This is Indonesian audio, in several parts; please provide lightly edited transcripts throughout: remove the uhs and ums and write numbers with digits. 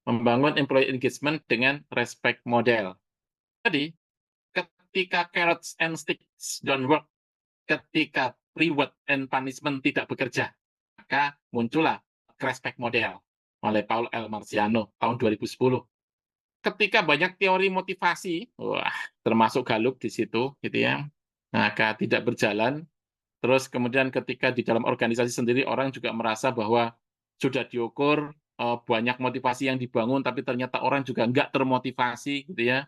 Membangun employee engagement dengan respect model. Jadi, ketika carrots and sticks don't work, ketika reward and punishment tidak bekerja, maka muncullah respect model oleh Paul L. Marciano tahun 2010. Ketika banyak teori motivasi, wah, termasuk Gallup di situ, gitu ya, maka tidak berjalan. Terus kemudian ketika di dalam organisasi sendiri orang juga merasa bahwa sudah diukur banyak motivasi yang dibangun, tapi ternyata orang juga nggak termotivasi, gitu ya.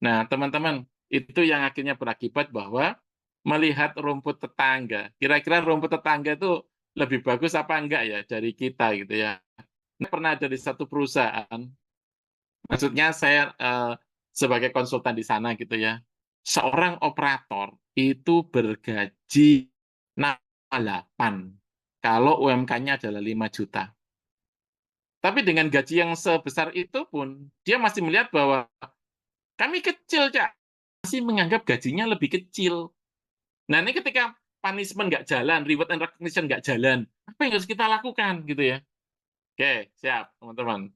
Nah, teman-teman, itu yang akhirnya berakibat bahwa melihat rumput tetangga. Kira-kira rumput tetangga itu lebih bagus apa enggak ya dari kita, gitu ya. Pernah ada di satu perusahaan, maksudnya saya sebagai konsultan di sana gitu ya, seorang operator itu bergaji 8 kalau UMK-nya adalah 5 juta. Tapi dengan gaji yang sebesar itu pun, dia masih melihat bahwa kami kecil, Cak. Masih menganggap gajinya lebih kecil. Nah, ini ketika punishment nggak jalan, reward and recognition nggak jalan, apa yang harus kita lakukan gitu ya? Oke, siap teman-teman.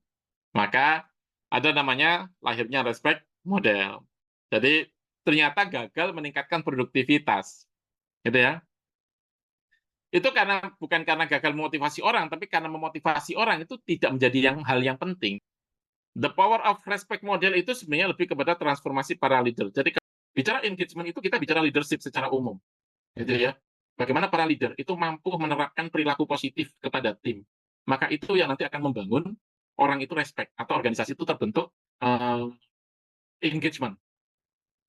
Maka ada namanya lahirnya respect model. Jadi ternyata gagal meningkatkan produktivitas, gitu ya. Itu bukan karena gagal memotivasi orang, tapi karena memotivasi orang itu tidak menjadi hal yang penting. The power of respect model itu sebenarnya lebih kepada transformasi para leader. Jadi bicara engagement itu kita bicara leadership secara umum, gitu ya. Bagaimana para leader itu mampu menerapkan perilaku positif kepada tim. Maka itu yang nanti akan membangun orang itu respect atau organisasi itu terbentuk engagement.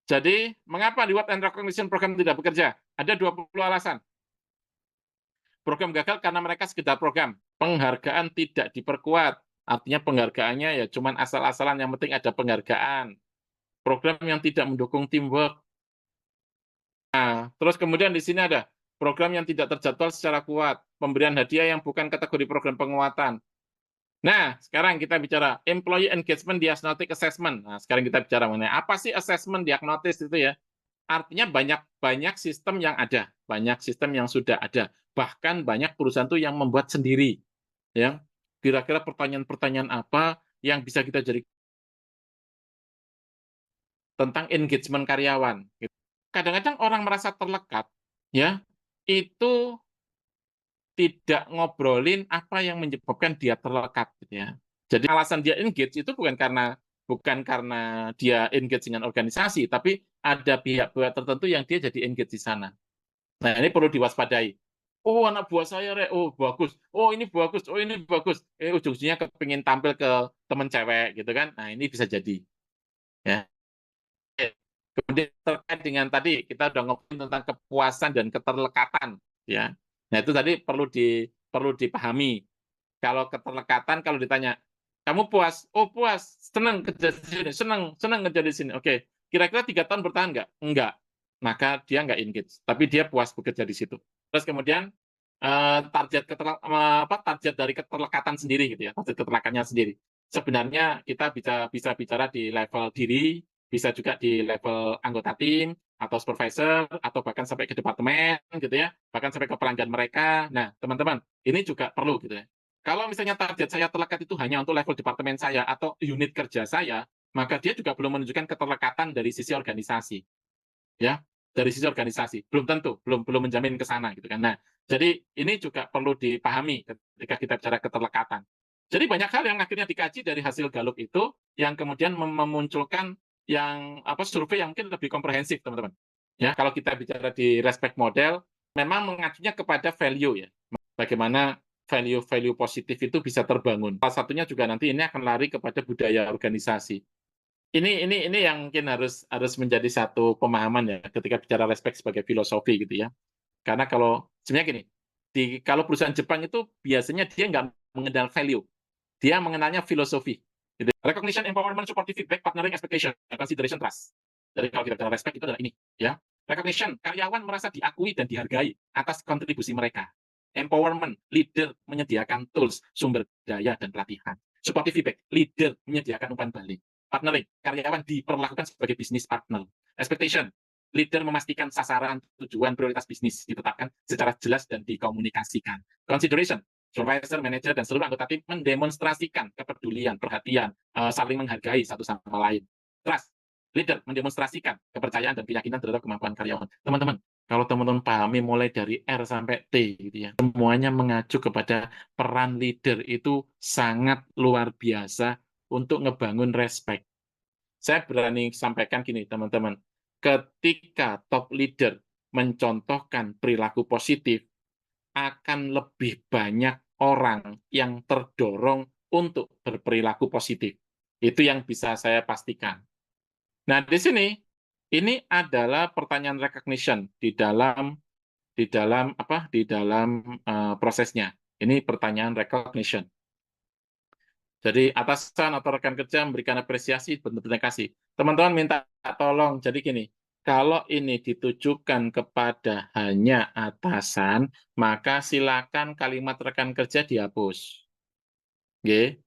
Jadi, mengapa reward and recognition program tidak bekerja? Ada 20 alasan. Program gagal karena mereka sekedar program. Penghargaan tidak diperkuat. Artinya penghargaannya ya cuman asal-asalan, yang penting ada penghargaan. Program yang tidak mendukung teamwork. Nah, terus kemudian di sini ada program yang tidak terjadwal secara kuat. Pemberian hadiah yang bukan kategori program penguatan. Nah, sekarang kita bicara employee engagement diagnostic assessment. Nah, sekarang kita bicara mengenai apa sih assessment diagnosis itu ya? Artinya banyak sistem yang ada, banyak sistem yang sudah ada. Bahkan banyak perusahaan tuh yang membuat sendiri, ya. Kira-kira pertanyaan-pertanyaan apa yang bisa kita jadi tentang engagement karyawan, gitu. Kadang-kadang orang merasa terlekat, ya, itu tidak ngobrolin apa yang menyebabkan dia terlekat, gitu ya. Jadi alasan dia engage itu bukan karena dia engage dengan organisasi, tapi ada pihak-pihak tertentu yang dia jadi engage di sana. Nah, ini perlu diwaspadai. Oh, anak buah saya, Rek. Oh, bagus. Oh, ini bagus. Oh, ini bagus. Ujung-ujungnya kepingin tampil ke temen cewek, gitu kan. Nah, ini bisa jadi. Ya. Kemudian terkait dengan tadi, kita udah ngomongin tentang kepuasan dan keterlekatan. Ya. Nah, itu tadi perlu dipahami. Kalau keterlekatan, kalau ditanya, kamu puas? Oh, puas. Senang kerja di sini. Senang kerja di sini. Oke. Kira-kira 3 tahun bertahan nggak? Enggak. Maka dia nggak engage. Tapi dia puas bekerja di situ. Terus kemudian target dari keterlekatan sendiri gitu ya, target keterlekatannya sendiri. Sebenarnya kita bisa bicara di level diri, bisa juga di level anggota tim atau supervisor atau bahkan sampai ke departemen gitu ya, bahkan sampai ke pelanggan mereka. Nah, teman-teman, ini juga perlu gitu ya. Kalau misalnya target saya terlekat itu hanya untuk level departemen saya atau unit kerja saya, maka dia juga belum menunjukkan keterlekatan dari sisi organisasi. Ya, dari sisi organisasi, belum tentu, belum menjamin ke sana gitu kan. Nah, jadi ini juga perlu dipahami ketika kita bicara keterlekatan. Jadi banyak hal yang akhirnya dikaji dari hasil Gallup itu, yang kemudian memunculkan survei yang mungkin lebih komprehensif, teman-teman. Ya, kalau kita bicara di respect model, memang mengacunya kepada value ya. Bagaimana value-value positif itu bisa terbangun. Salah satunya juga nanti ini akan lari kepada budaya organisasi. Ini yang mungkin harus menjadi satu pemahaman ya, ketika bicara respect sebagai filosofi gitu ya. Karena sebenarnya gini, kalau perusahaan Jepang itu biasanya dia nggak mengenal value, dia mengenalnya filosofi, gitu. Recognition, empowerment, supportive feedback, partnering, expectation, consideration, trust. Jadi kalau kita bicara respect itu adalah ini, ya. Recognition, karyawan merasa diakui dan dihargai atas kontribusi mereka. Empowerment, leader menyediakan tools, sumber daya, dan pelatihan. Supportive feedback, leader menyediakan umpan balik. Partnering, karyawan diperlakukan sebagai bisnis partner. Expectation, leader memastikan sasaran, tujuan, prioritas bisnis ditetapkan secara jelas dan dikomunikasikan. Consideration, supervisor, manajer, dan seluruh anggota tim mendemonstrasikan kepedulian, perhatian, saling menghargai satu sama lain. Trust, leader mendemonstrasikan kepercayaan dan keyakinan terhadap kemampuan karyawan. Teman-teman, kalau teman-teman pahami mulai dari R sampai T, gitu ya, semuanya mengacu kepada peran leader itu sangat luar biasa untuk ngebangun respect. Saya berani sampaikan gini, teman-teman, ketika top leader mencontohkan perilaku positif, akan lebih banyak orang yang terdorong untuk berperilaku positif. Itu yang bisa saya pastikan. Nah, di sini ini adalah pertanyaan recognition di dalam prosesnya. Ini pertanyaan recognition. Jadi atasan atau rekan kerja memberikan apresiasi, benar-benar kasih. Teman-teman minta tolong, jadi gini, kalau ini ditujukan kepada hanya atasan, maka silakan kalimat rekan kerja dihapus. Oke.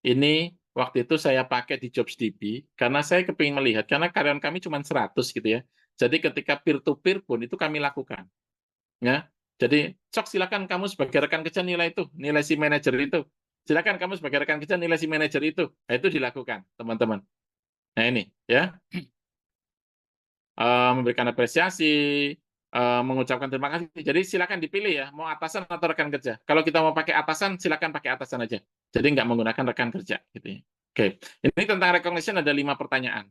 Ini waktu itu saya pakai di JobsDB, karena saya kepingin melihat, karena karyawan kami cuma 100 gitu ya. Jadi ketika peer-to-peer pun itu kami lakukan. Ya. Jadi, sok silakan kamu sebagai rekan kerja nilai itu, nilai si manajer itu. Silakan kamu sebagai rekan kerja nilai si manajer itu. Nah, itu dilakukan, teman-teman. Nah, ini ya. Memberikan apresiasi, mengucapkan terima kasih. Jadi silakan dipilih ya, mau atasan atau rekan kerja. Kalau kita mau pakai atasan, silakan pakai atasan aja. Jadi nggak menggunakan rekan kerja. Gitu ya. Oke, ini tentang recognition ada 5 pertanyaan.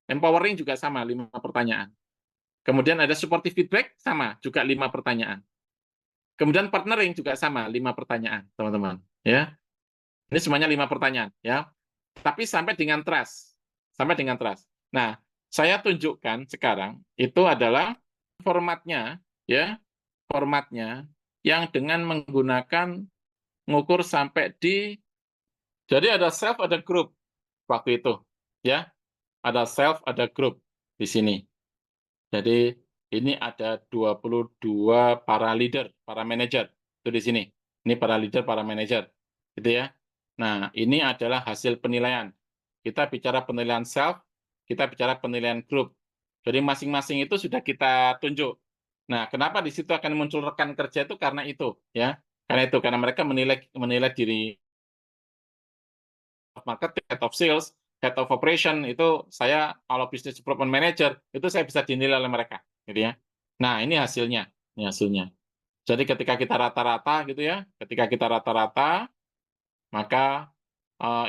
Empowering juga sama, 5 pertanyaan. Kemudian ada supportive feedback, sama, juga 5 pertanyaan. Kemudian partnering juga sama, 5 pertanyaan, teman-teman. Ya, ini semuanya 5 pertanyaan. Ya, tapi sampai dengan trust. Sampai dengan trust. Nah, saya tunjukkan sekarang, itu adalah formatnya, ya, formatnya yang dengan menggunakan ngukur sampai di, jadi ada self, ada group waktu itu, ya, ada self, ada group di sini. Jadi ini ada 22 para leader, para manajer itu di sini. Ini para leader, para manajer, gitu ya. Nah, ini adalah hasil penilaian. Kita bicara penilaian self, kita bicara penilaian grup. Jadi masing-masing itu sudah kita tunjuk. Nah, kenapa di situ akan muncul rekan kerja itu karena itu, ya. Karena mereka menilai menilai diri marketing, head of sales, head of operation itu saya kalau business development manager itu saya bisa dinilai oleh mereka, gitu ya. Nah, ini hasilnya, ini hasilnya. Jadi ketika kita rata-rata gitu ya, ketika kita rata-rata maka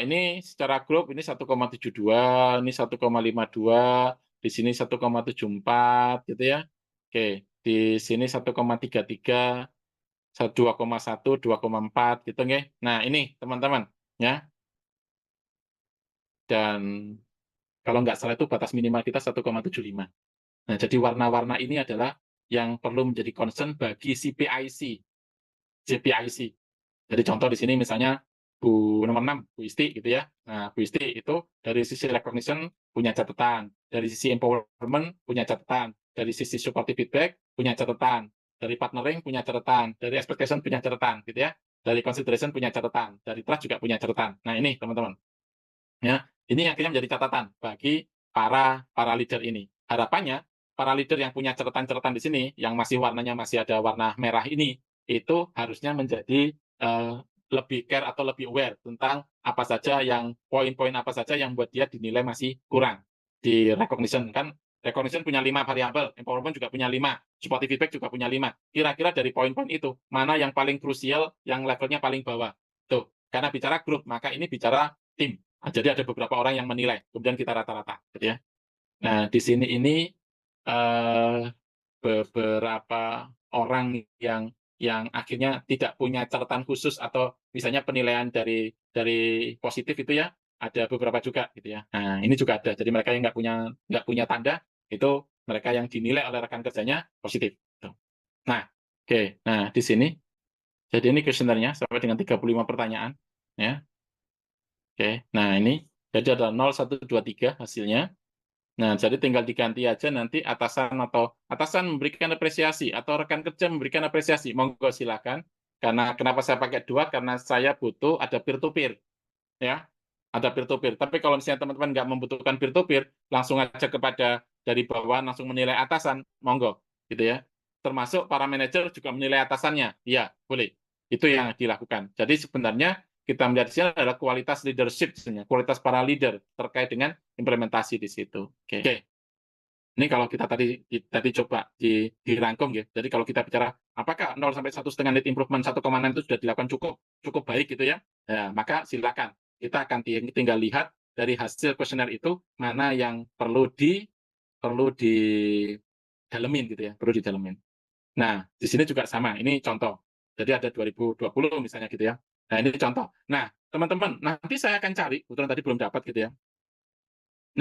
ini secara grup ini 1,72, ini 1,52, di sini 1,74 gitu ya. Oke, di sini 1,33, 2,1, 2,4 gitu nggih. Nah, ini teman-teman ya. Dan kalau nggak salah itu batas minimal kita 1,75. Nah, jadi warna-warna ini adalah yang perlu menjadi concern bagi CPIC. CPIC. Jadi contoh di sini misalnya Bu nomor 6, Bu Isti gitu ya. Nah, Bu Isti itu dari sisi recognition punya catatan, dari sisi empowerment punya catatan, dari sisi supportive feedback punya catatan, dari partnering punya catatan, dari expectation punya catatan gitu ya. Dari consideration punya catatan, dari trust juga punya catatan. Nah, ini teman-teman. Ya, ini akhirnya menjadi catatan bagi para leader ini. Harapannya para leader yang punya catatan-catatan di sini, yang masih warnanya masih ada warna merah ini, itu harusnya menjadi lebih care atau lebih aware tentang apa saja yang poin-poin apa saja yang buat dia dinilai masih kurang di recognition. Kan recognition punya 5 variabel, empowerment juga punya 5, supportive feedback juga punya 5. Kira-kira dari poin-poin itu mana yang paling krusial, yang levelnya paling bawah. Tuh, karena bicara grup, maka ini bicara tim. Nah, jadi ada beberapa orang yang menilai, kemudian kita rata-rata, gitu ya. Nah, di sini ini beberapa orang yang akhirnya tidak punya catatan khusus atau misalnya penilaian dari positif itu ya, ada beberapa juga gitu ya. Nah, ini juga ada. Jadi mereka yang nggak punya tanda itu mereka yang dinilai oleh rekan kerjanya positif. Gitu. Nah, oke. Nah, di sini jadi ini kuesionernya sampai dengan 35 pertanyaan ya. Oke. Nah, ini jadi ada 0, 1, 2, 3 hasilnya. Nah, jadi tinggal diganti aja nanti atasan memberikan apresiasi atau rekan kerja memberikan apresiasi. Monggo silakan. Karena kenapa saya pakai 2? Karena saya butuh ada peer to peer, ya. Ada peer to peer. Tapi kalau misalnya teman-teman nggak membutuhkan peer to peer, langsung aja kepada dari bawah langsung menilai atasan, monggo, gitu ya. Termasuk para manajer juga menilai atasannya. Iya, boleh. Itu yang dilakukan. Jadi sebenarnya kita melihat di sini adalah kualitas leadership, sebenarnya kualitas para leader terkait dengan implementasi di situ. Oke. Ini kalau kita tadi coba dirangkum ya. Jadi kalau kita bicara apakah 0 sampai 1,5 net improvement 1,6 itu sudah dilakukan cukup baik gitu ya. Nah, maka silakan kita akan tinggal lihat dari hasil kuesioner itu mana yang perlu didalemin gitu ya, perlu didalemin. Nah, di sini juga sama, ini contoh. Jadi ada 2020 misalnya gitu ya. Nah, ini contoh. Nah, teman-teman, nanti saya akan cari, kebetulan tadi belum dapat gitu ya.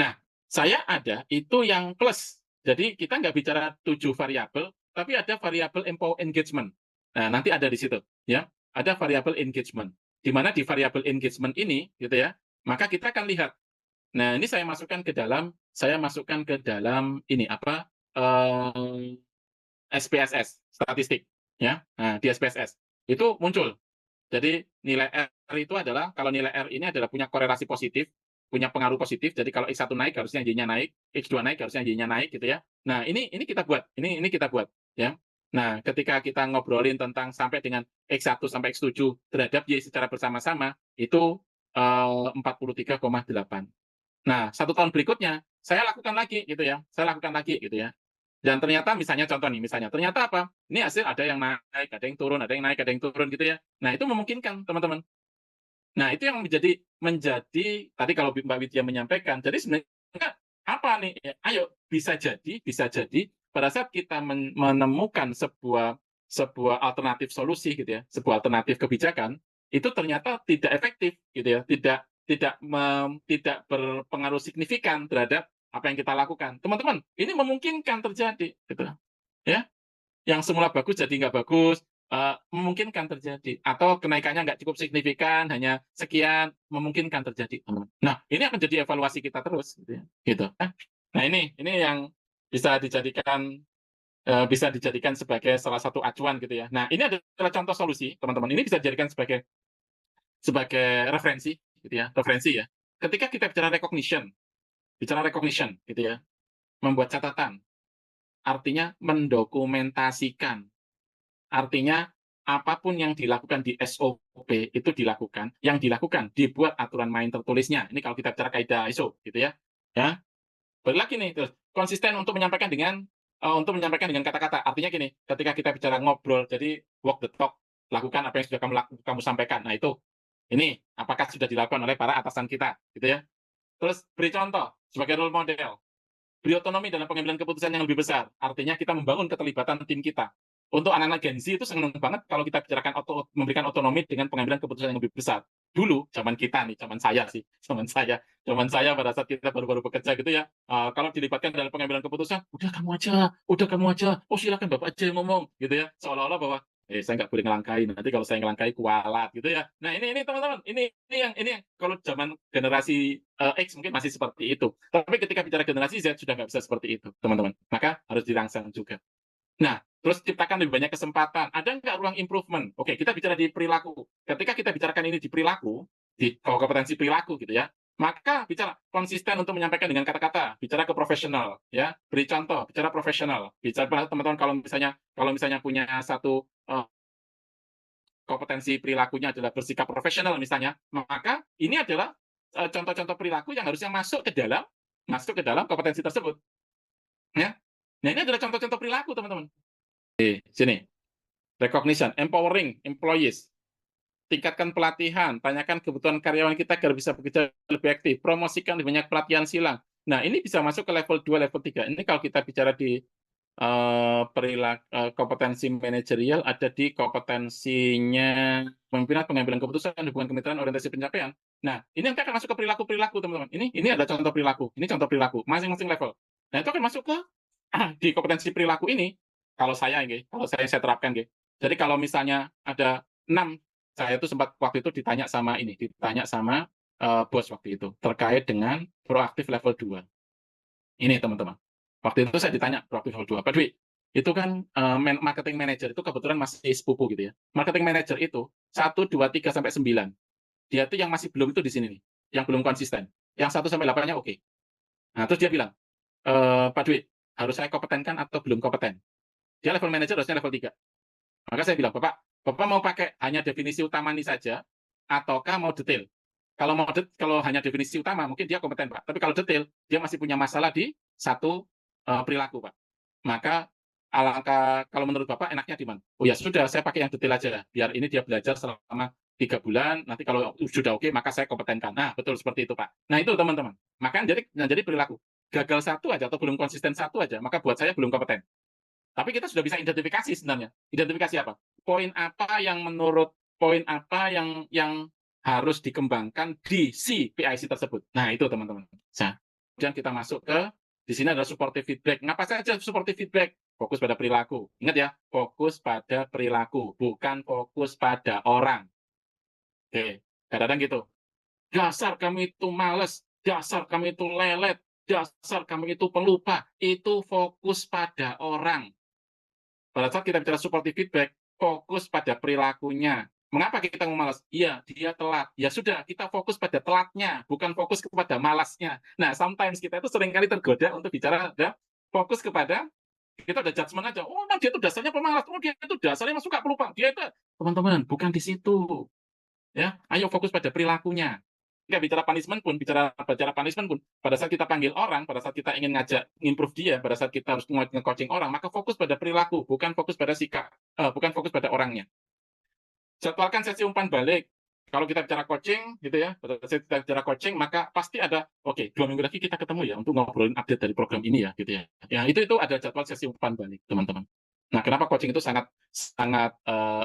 Nah, saya ada itu yang plus. Jadi kita nggak bicara 7 variabel, tapi ada variabel engagement. Nah, nanti ada di situ, ya. Ada variabel engagement. Di mana di variabel engagement ini, gitu ya, maka kita akan lihat. Nah, ini saya masukkan ke dalam ini apa? SPSS, statistik, ya. Nah, di SPSS itu muncul. Jadi nilai R itu adalah, kalau nilai R ini adalah punya korelasi positif, punya pengaruh positif. Jadi kalau X1 naik harusnya Y-nya naik, X2 naik harusnya Y-nya naik gitu ya. Nah, ini kita buat. Ini kita buat ya. Nah, ketika kita ngobrolin tentang sampai dengan X1 sampai X7 terhadap Y secara bersama-sama itu 43,8. Nah, 1 tahun berikutnya saya lakukan lagi gitu ya. Saya lakukan lagi gitu ya. Dan ternyata misalnya contoh nih, misalnya ternyata apa? Ini hasil ada yang naik, ada yang turun, ada yang naik, ada yang turun gitu ya. Nah, itu memungkinkan, teman-teman. Nah, itu yang menjadi tadi kalau Mbak Widya menyampaikan. Jadi sebenarnya apa nih? Ya, ayo bisa jadi pada saat kita menemukan sebuah alternatif solusi gitu ya, sebuah alternatif kebijakan, itu ternyata tidak efektif gitu ya, tidak berpengaruh signifikan terhadap apa yang kita lakukan. Teman-teman, ini memungkinkan terjadi gitu ya. Yang semula bagus jadi nggak bagus, memungkinkan terjadi. Atau kenaikannya nggak cukup signifikan, hanya sekian, memungkinkan terjadi, teman. Nah, ini akan jadi evaluasi kita terus, gitu ya. Gitu. Nah, ini yang bisa dijadikan sebagai salah satu acuan gitu ya. Nah, ini adalah contoh solusi, teman-teman. Ini bisa dijadikan sebagai referensi, gitu ya, referensi ya. Ketika kita bicara recognition, gitu ya, membuat catatan, artinya mendokumentasikan. Artinya, apapun yang dilakukan di SOP itu dibuat aturan main tertulisnya. Ini kalau kita bicara kaidah ISO, gitu ya. Ya, balik lagi nih, terus konsisten untuk menyampaikan dengan kata-kata. Artinya gini, ketika kita bicara ngobrol, jadi walk the talk, lakukan apa yang sudah kamu sampaikan. Nah, ini apakah sudah dilakukan oleh para atasan kita, gitu ya. Terus beri contoh sebagai role model. Beri otonomi dalam pengambilan keputusan yang lebih besar. Artinya kita membangun keterlibatan tim kita. Untuk anak-anak Gen Z itu senang banget kalau kita bicarakan memberikan otonomi dengan pengambilan keputusan yang lebih besar. Dulu, zaman kita nih, zaman saya pada saat kita baru-baru bekerja gitu ya, kalau dilibatkan dalam pengambilan keputusan, udah kamu aja, oh silakan Bapak aja yang ngomong, gitu ya. Seolah-olah bahwa saya nggak boleh ngelangkain, nanti kalau saya ngelangkai kualat gitu ya. Nah, ini teman-teman, ini yang kalau zaman generasi X mungkin masih seperti itu. Tapi ketika bicara generasi Z sudah nggak bisa seperti itu, teman-teman. Maka harus dirangsang juga. Nah, terus ciptakan lebih banyak kesempatan. Ada nggak ruang improvement? Oke, kita bicara di perilaku. Ketika kita bicarakan ini di perilaku, di kompetensi perilaku gitu ya, maka bicara konsisten untuk menyampaikan dengan kata-kata, bicara ke profesional, ya, beri contoh, bicara profesional, bicara teman-teman kalau misalnya punya satu kompetensi perilakunya adalah bersikap profesional misalnya, maka ini adalah contoh-contoh perilaku yang harusnya masuk ke dalam kompetensi tersebut, ya. Nah, ini adalah contoh-contoh perilaku, teman-teman. Di sini, recognition, empowering employees, tingkatkan pelatihan, tanyakan kebutuhan karyawan kita agar bisa bekerja lebih aktif, promosikan lebih banyak pelatihan silang. Nah, ini bisa masuk ke level 2, level 3. Ini kalau kita bicara di kompetensi manajerial, ada di kompetensinya pemimpinan, pengambilan keputusan, hubungan kemitraan, orientasi pencapaian. Nah, ini nanti akan masuk ke perilaku-perilaku, teman-teman. Ini adalah contoh perilaku, masing-masing level. Nah, itu akan masuk ke di kompetensi perilaku ini, kalau saya terapkan. Jadi kalau misalnya ada 6, saya itu sempat waktu itu ditanya sama bos waktu itu, terkait dengan proaktif level 2. Ini, teman-teman. Waktu itu saya ditanya proaktif level 2, Pak Dwi, itu kan marketing manager itu kebetulan masih sepupu gitu ya. Marketing manager itu 1, 2, 3, sampai 9. Dia itu yang masih belum itu di sini nih, yang belum konsisten. Yang 1 sampai 8-nya oke. Nah, terus dia bilang, Pak Dwi, harus saya kompetenkan atau belum kompeten? Dia level manager harusnya level 3. Maka saya bilang, Bapak mau pakai hanya definisi utama ini saja, ataukah mau detail? Kalau hanya definisi utama, mungkin dia kompeten, Pak. Tapi kalau detail, dia masih punya masalah di satu perilaku, Pak. Maka alangkah kalau menurut Bapak enaknya di mana? Oh ya sudah, saya pakai yang detail aja. Biar ini dia belajar selama 3 bulan, nanti kalau sudah oke, maka saya kompetenkan. Nah, betul seperti itu, Pak. Nah, itu teman-teman. Maka jadi perilaku. Gagal satu aja atau belum konsisten satu aja, maka buat saya belum kompeten. Tapi kita sudah bisa identifikasi sebenarnya. Identifikasi apa? Poin apa yang harus dikembangkan di si PIC tersebut. Nah, itu teman-teman. Nah, kemudian kita masuk ke di sini adalah supportive feedback. Ngapa saja supportive feedback? Fokus pada perilaku. Ingat ya, fokus pada perilaku, bukan fokus pada orang. Oke, kadang-kadang gitu. Dasar kamu itu males, dasar kamu itu lelet, dasar kamu itu pelupa. Itu fokus pada orang. Pada saat kita bicara supportive feedback, fokus pada perilakunya. Mengapa kita mau malas? Iya, dia telat. Ya sudah, kita fokus pada telatnya, bukan fokus kepada malasnya. Nah, sometimes kita itu seringkali tergoda untuk bicara ada fokus kepada kita ada judgement aja. Oh, nah dia itu dasarnya pemalas. Oh, dia itu dasarnya suka pelupa. Dia itu teman-teman, bukan di situ. Ya, ayo fokus pada perilakunya. Enggak bicara punishment pun, bicara punishment pun, pada saat kita panggil orang, pada saat kita ingin ngajak improve dia, pada saat kita harus nge-coaching orang, maka fokus pada perilaku, bukan fokus pada sikap, bukan fokus pada orangnya. Jadwalkan sesi umpan balik. Kalau kita bicara coaching, gitu ya, pada saat kita bicara coaching, maka pasti ada, oke, 2 minggu lagi kita ketemu ya untuk ngobrolin update dari program ini ya, gitu ya. Ya, itu ada jadwal sesi umpan balik, teman-teman. Nah, kenapa coaching itu sangat sangat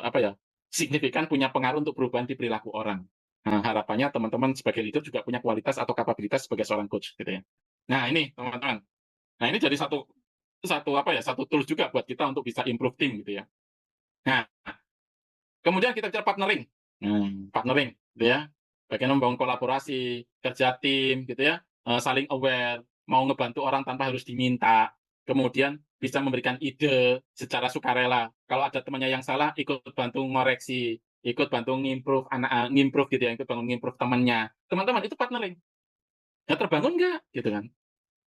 apa ya, signifikan punya pengaruh untuk perubahan di perilaku orang. Nah, harapannya teman-teman sebagai leader juga punya kualitas atau kapabilitas sebagai seorang coach, gitu ya. Nah, ini teman-teman. Nah, ini jadi satu satu apa ya, satu tools juga buat kita untuk bisa improve tim, gitu ya. Nah, kemudian kita bicara partnering. Partnering, gitu ya. Bagaimana membangun kolaborasi, kerja tim, gitu ya, saling aware, mau ngebantu orang tanpa harus diminta, kemudian bisa memberikan ide secara sukarela. Kalau ada temannya yang salah, ikut bantu ngoreksi, ikut bantu ngimprove gitu ya, ikut bantu ngimprove temannya. Teman-teman, itu partnering. Ya terbangun nggak? Gitu kan.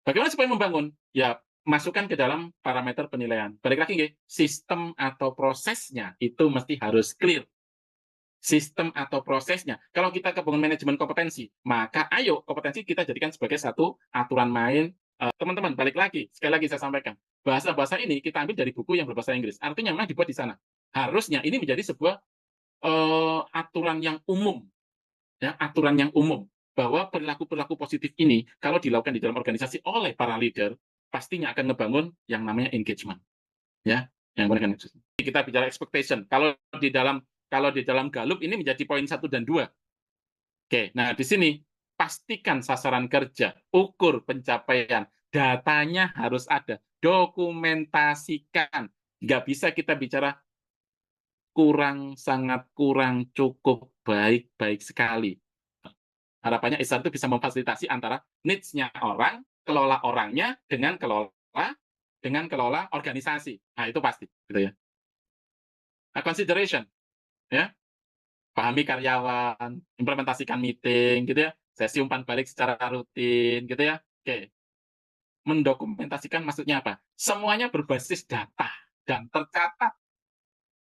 Bagaimana supaya membangun? Ya, masukkan ke dalam parameter penilaian. Balik lagi, nggih, sistem atau prosesnya itu mesti harus clear. Sistem atau prosesnya. Kalau kita kebangun manajemen kompetensi, maka ayo kompetensi kita jadikan sebagai satu aturan main. Teman-teman, balik lagi, sekali lagi saya sampaikan, bahasa-bahasa ini kita ambil dari buku yang berbahasa Inggris. Artinya memang dibuat di sana. Harusnya ini menjadi sebuah aturan yang umum, ya, aturan yang umum bahwa perilaku-perilaku positif ini kalau dilakukan di dalam organisasi oleh para leader, pastinya akan ngebangun yang namanya engagement, ya, yang namanya engagement. Kita bicara expectation. Kalau di dalam Gallup ini menjadi poin 1 dan 2. Oke, nah di sini pastikan sasaran kerja, ukur pencapaian, datanya harus ada, dokumentasikan. Nggak bisa kita bicara kurang, sangat kurang, cukup, baik, baik sekali. Harapannya HR itu bisa memfasilitasi antara needs-nya orang, kelola orangnya, dengan kelola organisasi. Nah, itu pasti, gitu ya. Nah, consideration, ya. Pahami karyawan, implementasikan meeting, gitu ya, sesi umpan balik secara rutin, gitu ya. Oke, mendokumentasikan maksudnya apa? Semuanya berbasis data dan tercatat,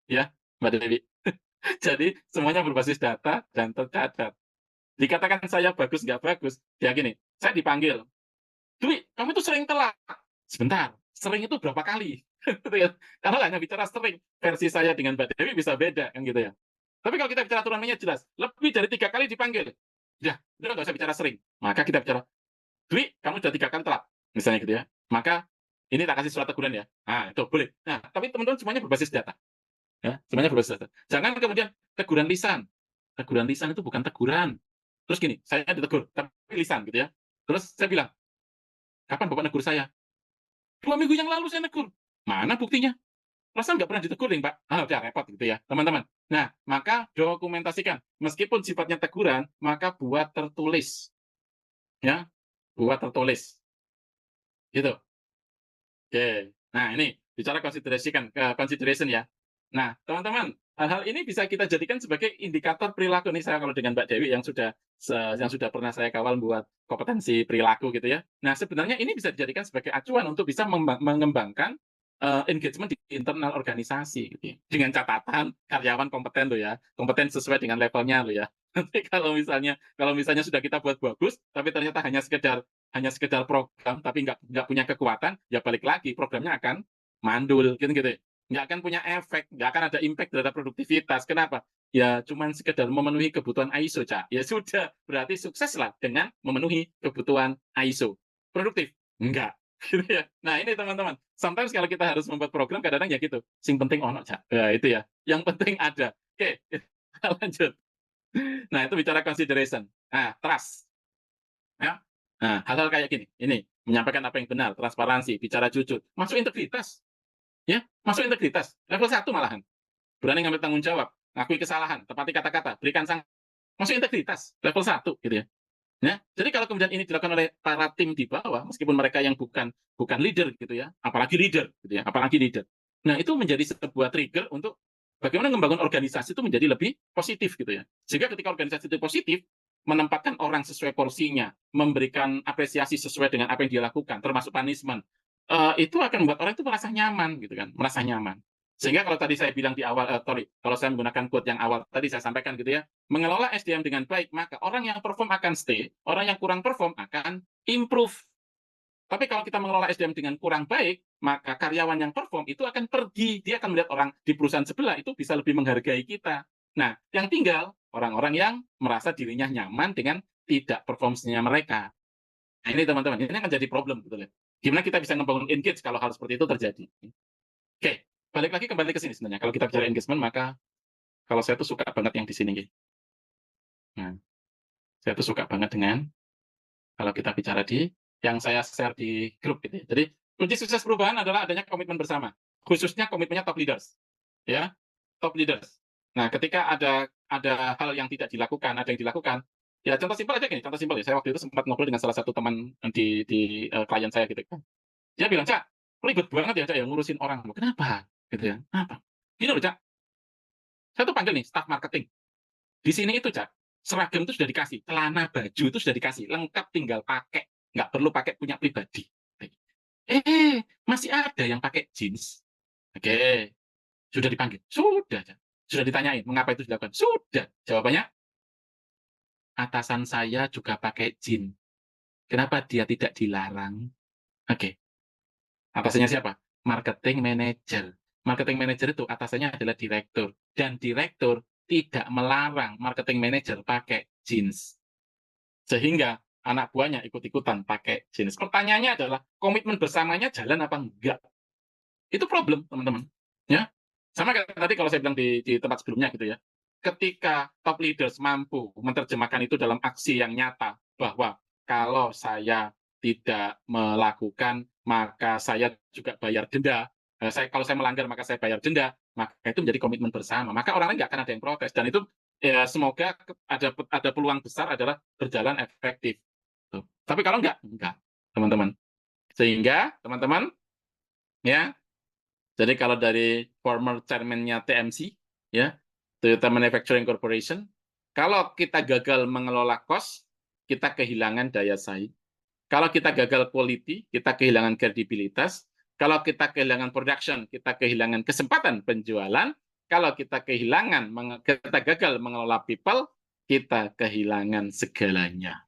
ya, Mbak Dewi. Jadi semuanya berbasis data dan tercatat. Dikatakan saya bagus nggak bagus, ya gini, saya dipanggil, Dwi, kamu itu sering telat. Sebentar, sering itu berapa kali? Gitu ya. Karena hanya bicara sering, versi saya dengan Mbak Dewi bisa beda, kan gitu ya. Tapi kalau kita bicara aturannya jelas, lebih dari 3 kali dipanggil. Ya, udah nggak usah bicara sering. Maka kita bicara, Dwi, kamu sudah 3 kali telat. Misalnya gitu ya. Maka ini tak kasih surat teguran ya. Nah, itu boleh. Nah, tapi teman-teman semuanya berbasis data. Ya, semuanya berbasis data. Jangan kemudian teguran lisan. Teguran lisan itu bukan teguran. Terus gini, saya ditegur, tapi lisan gitu ya. Terus saya bilang, kapan Bapak negur saya? 2 minggu yang lalu saya negur. Mana buktinya? Perasaan nggak pernah ditegur, Pak. Udah repot gitu ya, teman-teman. Nah, maka dokumentasikan. Meskipun sifatnya teguran, maka buat tertulis. Ya, buat tertulis. Gitu. Oke. Nah, ini bicara consideration ya. Nah, teman-teman, hal-hal ini bisa kita jadikan sebagai indikator perilaku nih saya kalau dengan Mbak Dewi yang sudah pernah saya kawal buat kompetensi perilaku gitu ya. Nah, sebenarnya ini bisa dijadikan sebagai acuan untuk bisa mengembangkan engagement di internal organisasi gitu ya. Dengan catatan karyawan kompeten loh ya, kompeten sesuai dengan levelnya loh ya. Nanti kalau misalnya sudah kita buat bagus, tapi ternyata hanya sekedar program tapi nggak punya kekuatan, ya balik lagi programnya akan mandul gitu gitu. Nggak akan punya efek, nggak akan ada impact terhadap produktivitas. Kenapa? Ya cuman sekedar memenuhi kebutuhan ISO, Cak. Ya sudah, berarti sukseslah dengan memenuhi kebutuhan ISO. Produktif? Enggak. Gitu ya. Nah, ini teman-teman, sometimes kalau kita harus membuat program kadang-kadang ya gitu, sing penting ono, Cak. Nah, itu ya. Yang penting ada. Oke, kita lanjut. Nah, itu bicara consideration. Nah, trust. Ya. Nah, hal-hal kayak gini. Ini menyampaikan apa yang benar, transparansi, bicara jujur, masuk integritas. Ya, masuk integritas. Level 1 malahan. Berani ngambil tanggung jawab, ngakui kesalahan, tepati kata-kata, berikan sanksi. Masuk integritas, level 1 gitu ya. Ya, jadi kalau kemudian ini dilakukan oleh para tim di bawah, meskipun mereka yang bukan bukan leader gitu ya, apalagi leader gitu ya, apalagi leader. Nah, itu menjadi sebuah trigger untuk bagaimana membangun organisasi itu menjadi lebih positif gitu ya. Sehingga ketika organisasi itu positif, menempatkan orang sesuai porsinya, memberikan apresiasi sesuai dengan apa yang dia lakukan, termasuk punishment. Itu akan membuat orang itu merasa nyaman gitu kan, merasa nyaman. Sehingga kalau tadi saya bilang di awal, sorry, kalau saya menggunakan quote yang awal tadi saya sampaikan gitu ya, mengelola SDM dengan baik, maka orang yang perform akan stay, orang yang kurang perform akan improve. Tapi kalau kita mengelola SDM dengan kurang baik, maka karyawan yang perform itu akan pergi. Dia akan melihat orang di perusahaan sebelah itu bisa lebih menghargai kita. Nah, yang tinggal orang-orang yang merasa dirinya nyaman dengan tidak performance-nya mereka. Nah, ini teman-teman, ini akan jadi problem gitu ya. Gimana kita bisa membangun engage kalau hal seperti itu terjadi? Oke, balik lagi kembali ke sini sebenarnya. Kalau kita bicara engagement, maka kalau saya tuh suka banget yang di sini. Nah, saya tuh suka banget dengan kalau kita bicara di yang saya share di grup gitu ya. Jadi kunci sukses perubahan adalah adanya komitmen bersama, khususnya komitmennya top leaders, ya, top leaders. Nah, ketika ada hal yang tidak dilakukan, ada yang dilakukan, ya contoh simpel aja gini, contoh simpel ya. Saya waktu itu sempat ngobrol dengan salah satu teman di klien saya gitu kan. Dia bilang, "Cak, ribet banget ya, Cak, ya ngurusin orang." Kenapa? Gitu ya. Kenapa? Gini loh, Cak, saya tuh panggil nih staf marketing. Di sini itu, Cak, seragam itu sudah dikasih, celana baju itu sudah dikasih, lengkap tinggal pakai, nggak perlu pakai punya pribadi. Masih ada yang pakai jeans. Oke, sudah dipanggil. Sudah, Cak. Sudah ditanyain, mengapa itu dilakukan? Sudah. Jawabannya, atasan saya juga pakai jeans. Kenapa dia tidak dilarang? Oke, atasannya siapa? Marketing manager. Marketing manager itu atasannya adalah direktur. Dan direktur tidak melarang marketing manager pakai jeans. Sehingga anak buahnya ikut-ikutan pakai jeans. Pertanyaannya adalah, komitmen bersamanya jalan apa enggak? Itu problem, teman-teman. Ya, sama kayak tadi kalau saya bilang di tempat sebelumnya gitu ya. Ketika top leaders mampu menerjemahkan itu dalam aksi yang nyata, bahwa kalau saya tidak melakukan, maka saya juga bayar denda. Kalau saya melanggar, maka saya bayar denda. Maka itu menjadi komitmen bersama. Maka orang lain nggak akan ada yang protes. Dan itu ya semoga ada peluang besar adalah berjalan efektif. Tuh. Tapi kalau enggak, teman-teman. Sehingga teman-teman, ya, jadi kalau dari former chairman-nya TMC, ya, Toyota Manufacturing Corporation, kalau kita gagal mengelola cost, kita kehilangan daya saing. Kalau kita gagal quality, kita kehilangan kredibilitas. Kalau kita kehilangan production, kita kehilangan kesempatan penjualan. Kalau kita gagal mengelola people, kita kehilangan segalanya.